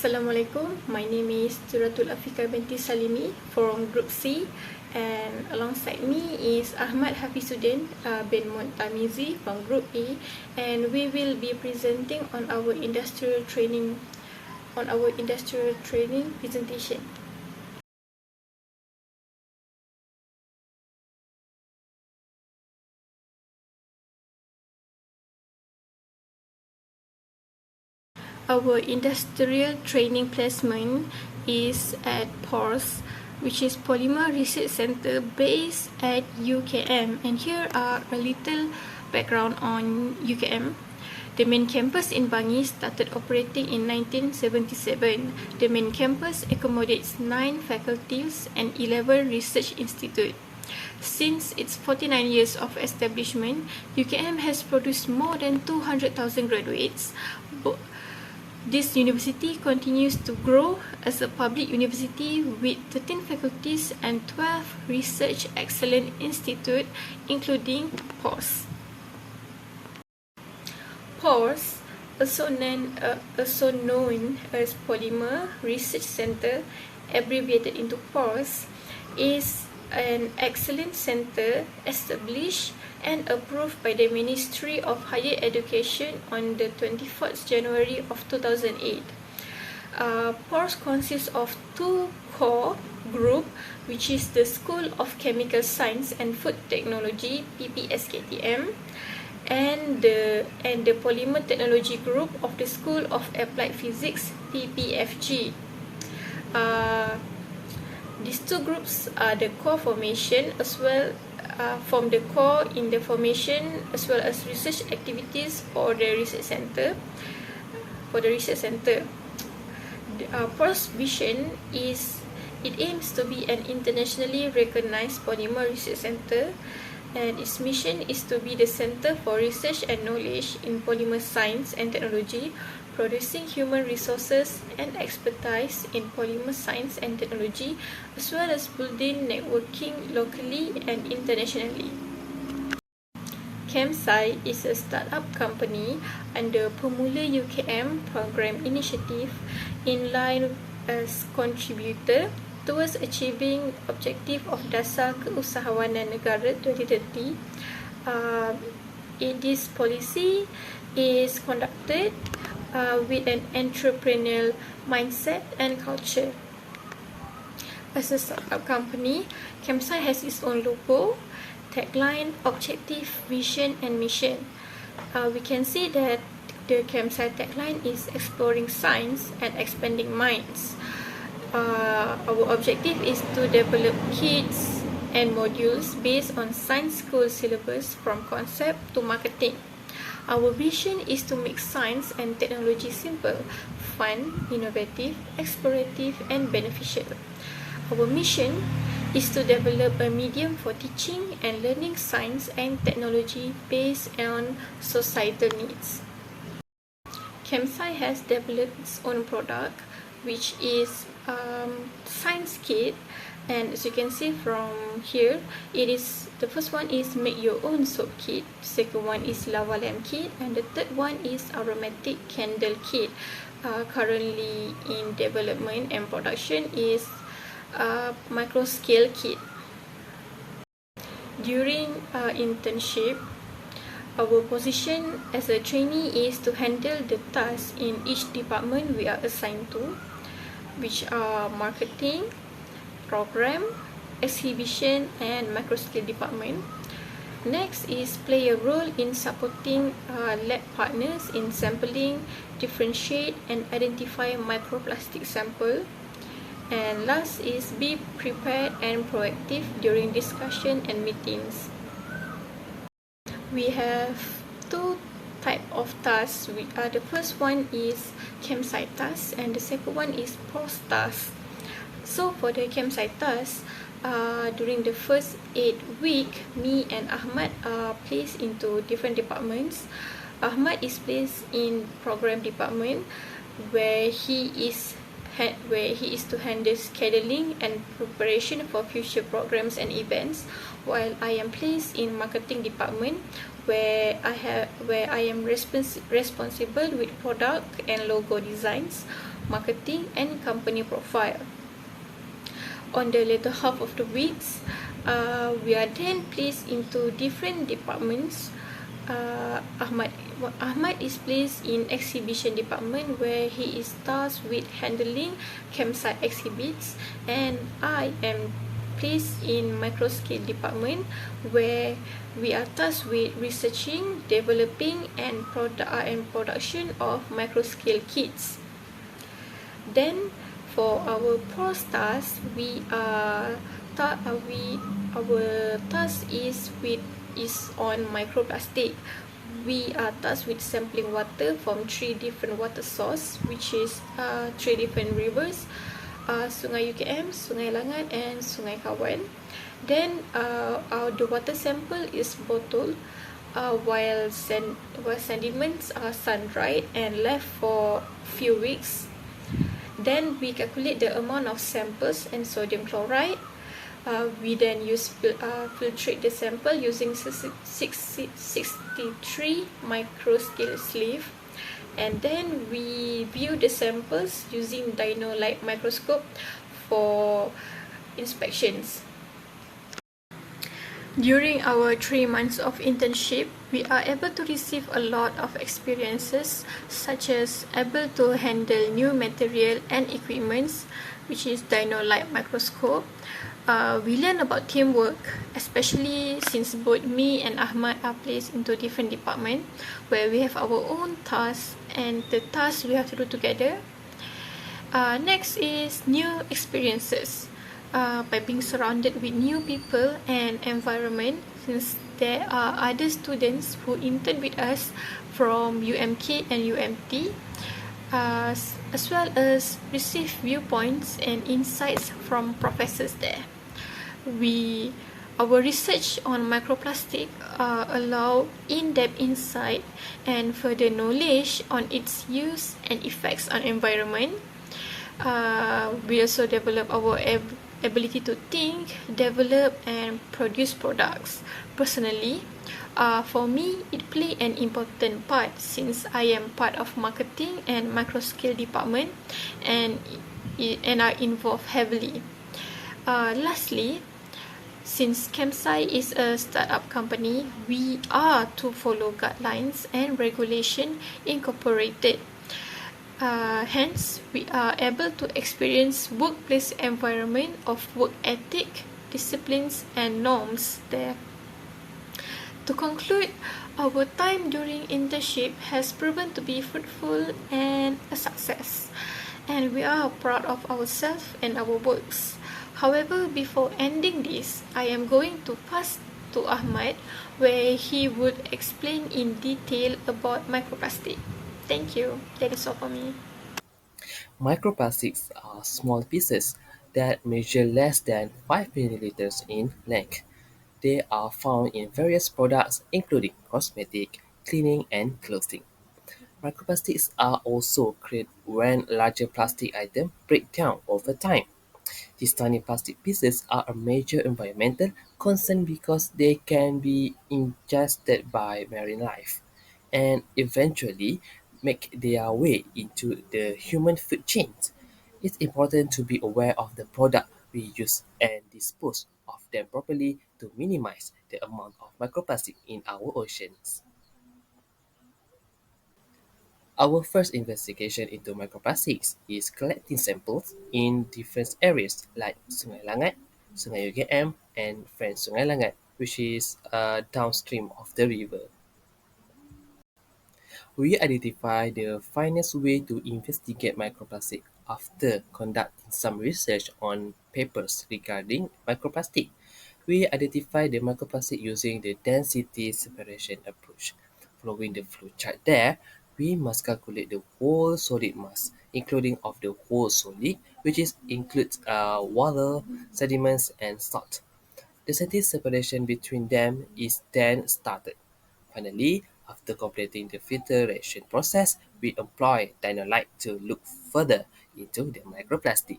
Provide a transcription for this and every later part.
Assalamualaikum. My name is Durratul Afiqah binti Salimi from Group C, and alongside me is Ahmad Hafizudin bin Mohd Tamizi from Group E, and we will be presenting on our industrial training presentation. Our industrial training placement is at PORS, which is Polymer Research Center based at UiTM. And here are a little background on UiTM. The main campus in Bangi started operating in 1977. The main campus accommodates 9 faculties and 11 research institutes. Since its 49 years of establishment, UiTM has produced more than 200,000 graduates. This university continues to grow as a public university with 13 faculties and 12 research excellence institutes, including PORS. PORS, also known as Polymer Research Center, abbreviated into PORS, is an excellence center established and approved by the Ministry of Higher Education on the 24th January of 2008. PORS consists of 2 core groups, which is the School of Chemical Science and Food Technology (PPSKTM) and the Polymer Technology Group of the School of Applied Physics (PPFG). These 2 groups are the core formation as well form the core in the formation as well as research activities for the research center. PORS vision is it aims to be an internationally recognized polymer research center, and its mission is to be the center for research and knowledge in polymer science and technology, producing human resources and expertise in polymer science and technology, as well as building networking locally and internationally. ChemSci is a startup company under Pemula UiTM program initiative in line as contributor towards achieving objective of Dasar Keusahawanan Negara 2030. This policy is conducted with an entrepreneurial mindset and culture. As a startup company, ChemSci has its own logo, tagline, objective, vision, and mission. We can see that the ChemSci tagline is exploring science and expanding minds. Our objective is to develop kits and modules based on science school syllabus from concept to marketing. Our vision is to make science and technology simple, fun, innovative, explorative, and beneficial. Our mission is to develop a medium for teaching and learning science and technology based on societal needs. ChemSci has developed its own product, which is science kit, and as you can see from here, the first one is make your own soap kit, second one is lava lamp kit, and the third one is aromatic candle kit. Currently in development and production is micro scale kit. During internship, our position as a trainee is to handle the tasks in each department we are assigned to, which are marketing, program, exhibition, and microscale department. Next is play a role in supporting lab partners in sampling, differentiate, and identify microplastic sample. And last is be prepared and proactive during discussion and meetings. We have 2 types of tasks. The first one is ChemSci task, and the second one is PORS task. So for the ChemSci task, during the first 8 weeks, me and Ahmad are placed into different departments. Ahmad is placed in program department, where he is to handle scheduling and preparation for future programs and events, while I am placed in marketing department, where I am responsible with product and logo designs, marketing, and company profile. On the later half of the weeks, we are then placed into different departments. Ahmad is placed in exhibition department where he is tasked with handling campsite exhibits, and I am placed in micro scale department where we are tasked with researching, developing, and production of micro scale kits. Then for our pro stars, our task is on microplastic. We are tasked with sampling water from 3 different water source, which is 3 different rivers, Sungai UKM, Sungai Langat, and Sungai Kawan. Then the water sample is bottled, while sediments are sun dried and left for few weeks. Then we calculate the amount of samples and sodium chloride. We then filtrate the sample using 63 microscale sleeve, and then we view the samples using dino light microscope for inspections. During our 3 months of internship, we are able to receive a lot of experiences, such as able to handle new material and equipments, which is dino light microscope. We learn about teamwork, especially since both me and Ahmad are placed into different departments where we have our own tasks and the tasks we have to do together. Next is new experiences. By being surrounded with new people and environment, since there are other students who intern with us from UMK and UMT, as well as receive viewpoints and insights from professors there. Our research on microplastic allow in-depth insight and further knowledge on its use and effects on environment. We also develop our ability to think, develop, and produce products. Personally, for me, it played an important part since I am part of marketing and microscale department, and are involved heavily. Lastly, since Campsite is a startup company, we are to follow guidelines and regulation incorporated. Hence, we are able to experience workplace environment of work ethic, disciplines, and norms there. To conclude, our time during internship has proven to be fruitful and a success, and we are proud of ourselves and our works. However, before ending this, I am going to pass to Ahmad, where he would explain in detail about microplastic. Thank you. That is all for me. Microplastics are small pieces that measure less than 5 milliliters in length. They are found in various products including cosmetic, cleaning, and clothing. Microplastics are also created when larger plastic items break down over time. These tiny plastic pieces are a major environmental concern because they can be ingested by marine life and eventually make their way into the human food chain. It's important to be aware of the product we use and dispose of them properly to minimize the amount of microplastic in our oceans. Our first investigation into microplastics is collecting samples in different areas like Sungai Langat, Sungai UGM, and Friend Sungai Langat, which is downstream of the river. We identify the finest way to investigate microplastic after conducting some research on papers regarding microplastic. We identify the microplastic using the density separation approach. Following the flowchart there, we must calculate the whole solid mass, including of the whole solid, which includes water, sediments, and salt. The scientific separation between them is then started. Finally, after completing the filtration process, we employ dynamite to look further into the microplastic.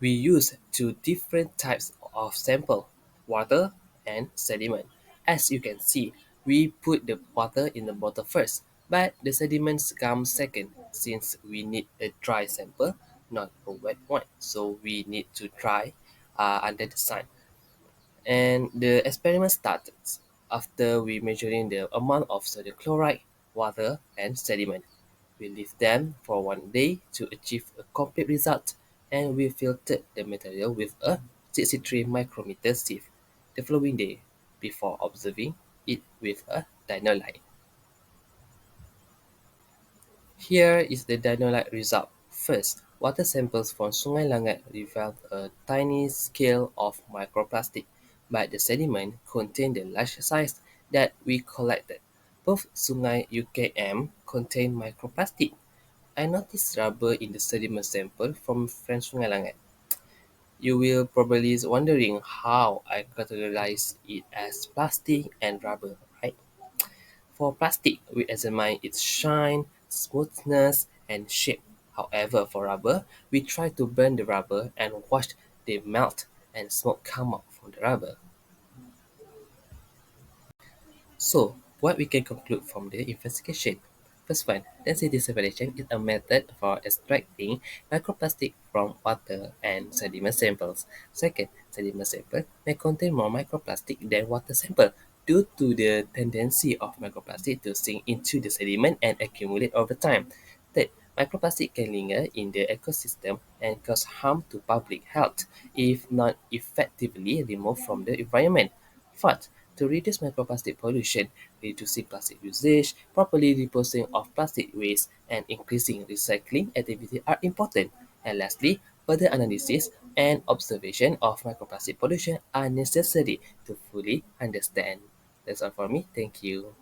We use two different types of sample, water and sediment. As you can see, we put the water in the bottle first, but the sediments come second. since we need a dry sample, not a wet one. So we need to dry under the sun. And the experiment started after we measuring the amount of sodium chloride, water, and sediment. We leave them for 1 day to achieve a complete result, and we filtered the material with a 63 micrometer sieve the following day before observing it with a dynolite. Here is the dynolite result. First, water samples from Sungai Langat revealed a tiny scale of microplastic, but the sediment contained the large size that we collected. Both Sungai UKM contain microplastic. I noticed rubber in the sediment sample from French Sungai Langat. You will probably wondering how I categorize it as plastic and rubber, right? For plastic, we examine its shine, smoothness, and shape. However, for rubber, we try to burn the rubber and watch they melt and smoke come out from the rubber. So, what we can conclude from the investigation? First one, density separation is a method for extracting microplastic from water and sediment samples. Second, sediment sample may contain more microplastic than water sample due to the tendency of microplastic to sink into the sediment and accumulate over time. Third, microplastic can linger in the ecosystem and cause harm to public health if not effectively removed from the environment. Fourth, to reduce microplastic pollution, reducing plastic usage, properly disposing of plastic waste, and increasing recycling activity are important. And lastly, further analysis and observation of microplastic pollution are necessary to fully understand. That's all for me. Thank you.